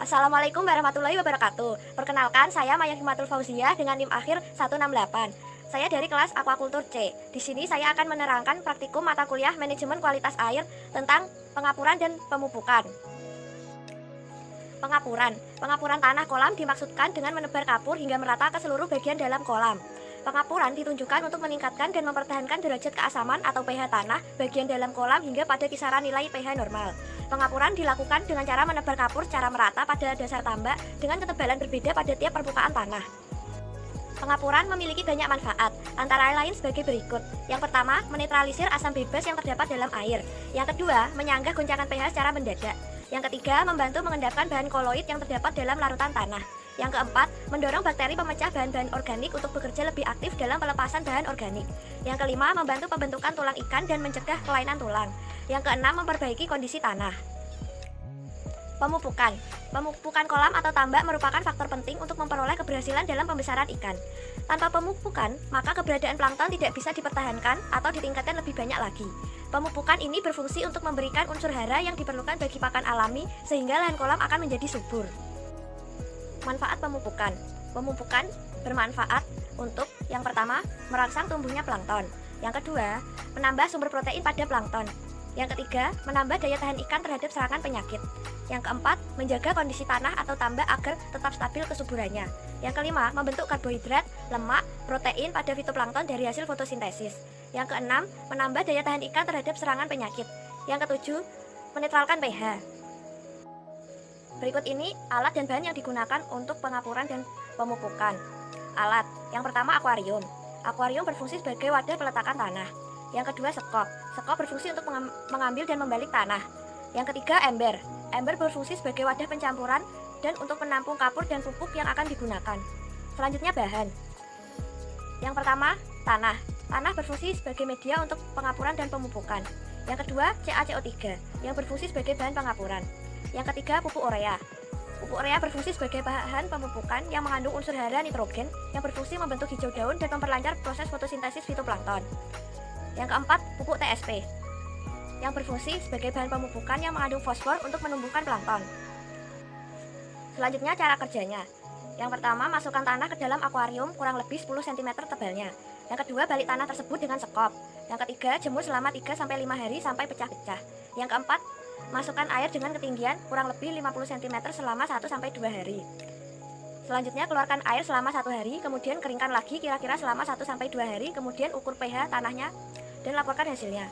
Assalamualaikum warahmatullahi wabarakatuh. Perkenalkan, saya Maya Hikmatul Fauziah dengan NIM akhir 168. Saya dari kelas Aquakultur C. Di sini saya akan menerangkan praktikum mata kuliah Manajemen Kualitas Air tentang pengapuran dan pemupukan. Pengapuran tanah kolam dimaksudkan dengan menebar kapur hingga merata ke seluruh bagian dalam kolam. Pengapuran ditunjukkan untuk meningkatkan dan mempertahankan derajat keasaman atau pH tanah bagian dalam kolam hingga pada kisaran nilai pH normal. Pengapuran dilakukan dengan cara menebar kapur secara merata pada dasar tambak dengan ketebalan berbeda pada tiap permukaan tanah. Pengapuran memiliki banyak manfaat, antara lain sebagai berikut. Yang pertama, menetralisir asam bebas yang terdapat dalam air. Yang kedua, menyanggah goncangan pH secara mendadak. Yang ketiga, membantu mengendapkan bahan koloid yang terdapat dalam larutan tanah. Yang keempat, mendorong bakteri pemecah bahan-bahan organik untuk bekerja lebih aktif dalam pelepasan bahan organik. Yang kelima, membantu pembentukan tulang ikan dan mencegah kelainan tulang. Yang keenam, memperbaiki kondisi tanah. Pemupukan kolam atau tambak merupakan faktor penting untuk memperoleh keberhasilan dalam pembesaran ikan. Tanpa pemupukan, maka keberadaan plankton tidak bisa dipertahankan atau ditingkatkan lebih banyak lagi. Pemupukan ini berfungsi untuk memberikan unsur hara yang diperlukan bagi pakan alami sehingga lahan kolam akan menjadi subur. Manfaat pemupukan. Pemupukan bermanfaat untuk yang pertama, merangsang tumbuhnya plankton. Yang kedua, menambah sumber protein pada plankton. Yang ketiga, menambah daya tahan ikan terhadap serangan penyakit. Yang keempat, menjaga kondisi tanah atau tambak agar tetap stabil kesuburannya. Yang kelima, membentuk karbohidrat, lemak, protein pada fitoplankton dari hasil fotosintesis. Yang keenam, menambah daya tahan ikan terhadap serangan penyakit. Yang ketujuh, menetralkan pH. Berikut ini alat dan bahan yang digunakan untuk pengapuran dan pemupukan. Alat, yang pertama akuarium. Akuarium berfungsi sebagai wadah peletakan tanah. Yang kedua sekop. Sekop berfungsi untuk mengambil dan membalik tanah. Yang ketiga ember. Ember berfungsi sebagai wadah pencampuran dan untuk menampung kapur dan pupuk yang akan digunakan. Selanjutnya bahan. Yang pertama tanah. Tanah berfungsi sebagai media untuk pengapuran dan pemupukan. Yang kedua CaCO3 yang berfungsi sebagai bahan pengapuran. Yang ketiga pupuk urea. Pupuk urea berfungsi sebagai bahan pemupukan yang mengandung unsur hara nitrogen yang berfungsi membentuk hijau daun dan memperlancar proses fotosintesis fitoplankton. Yang keempat, pupuk TSP yang berfungsi sebagai bahan pemupukan yang mengandung fosfor untuk menumbuhkan plankton. Selanjutnya cara kerjanya. Yang pertama, masukkan tanah ke dalam akuarium kurang lebih 10 cm tebalnya. Yang kedua, balik tanah tersebut dengan sekop. Yang ketiga, jemur selama 3-5 hari sampai pecah-pecah. Yang keempat, masukkan air dengan ketinggian kurang lebih 50 cm selama 1-2 hari. Selanjutnya keluarkan air selama 1 hari, kemudian keringkan lagi kira-kira selama 1-2 hari, kemudian ukur pH tanahnya dan laporkan hasilnya.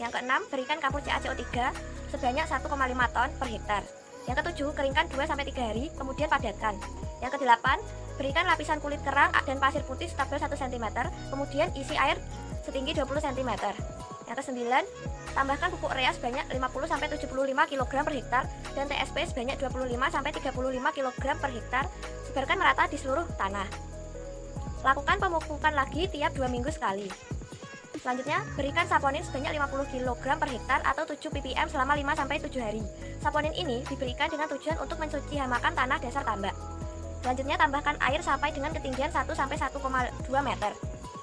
Yang keenam, berikan kapur CaCO3 sebanyak 1,5 ton per hektar. Yang ketujuh, keringkan 2-3 hari, kemudian padatkan. Yang kedelapan, berikan lapisan kulit kerang dan pasir putih setebal 1 cm, kemudian isi air setinggi 20 cm. Yang kesembilan, tambahkan pupuk urea sebanyak 50-75 kg per hektar dan TSP sebanyak 25-35 kg per hektar, sebarkan merata di seluruh tanah. Lakukan pemupukan lagi tiap 2 minggu sekali. Selanjutnya, berikan saponin sebanyak 50 kg per hektar atau 7 ppm selama 5-7 hari. Saponin ini diberikan dengan tujuan untuk mencuci hamakan tanah dasar tambak. Selanjutnya, tambahkan air sampai dengan ketinggian 1-1,2 meter.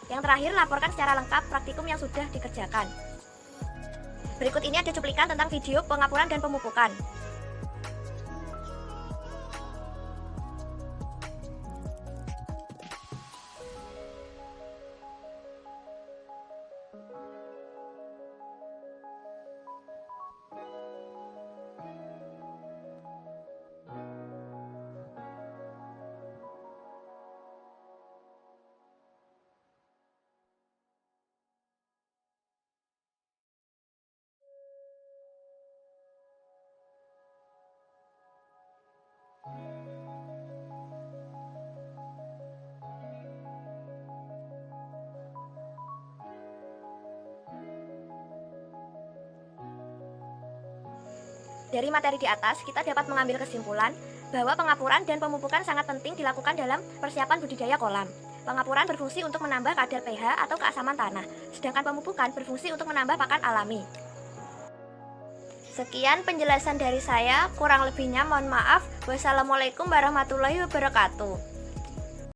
Yang terakhir, laporkan secara lengkap praktikum yang sudah dikerjakan. Berikut ini ada cuplikan tentang video pengapuran dan pemupukan. Dari materi di atas, kita dapat mengambil kesimpulan bahwa pengapuran dan pemupukan sangat penting dilakukan dalam persiapan budidaya kolam. Pengapuran berfungsi untuk menambah kadar pH atau keasaman tanah, sedangkan pemupukan berfungsi untuk menambah pakan alami. Sekian penjelasan dari saya, kurang lebihnya mohon maaf. Wassalamualaikum warahmatullahi wabarakatuh.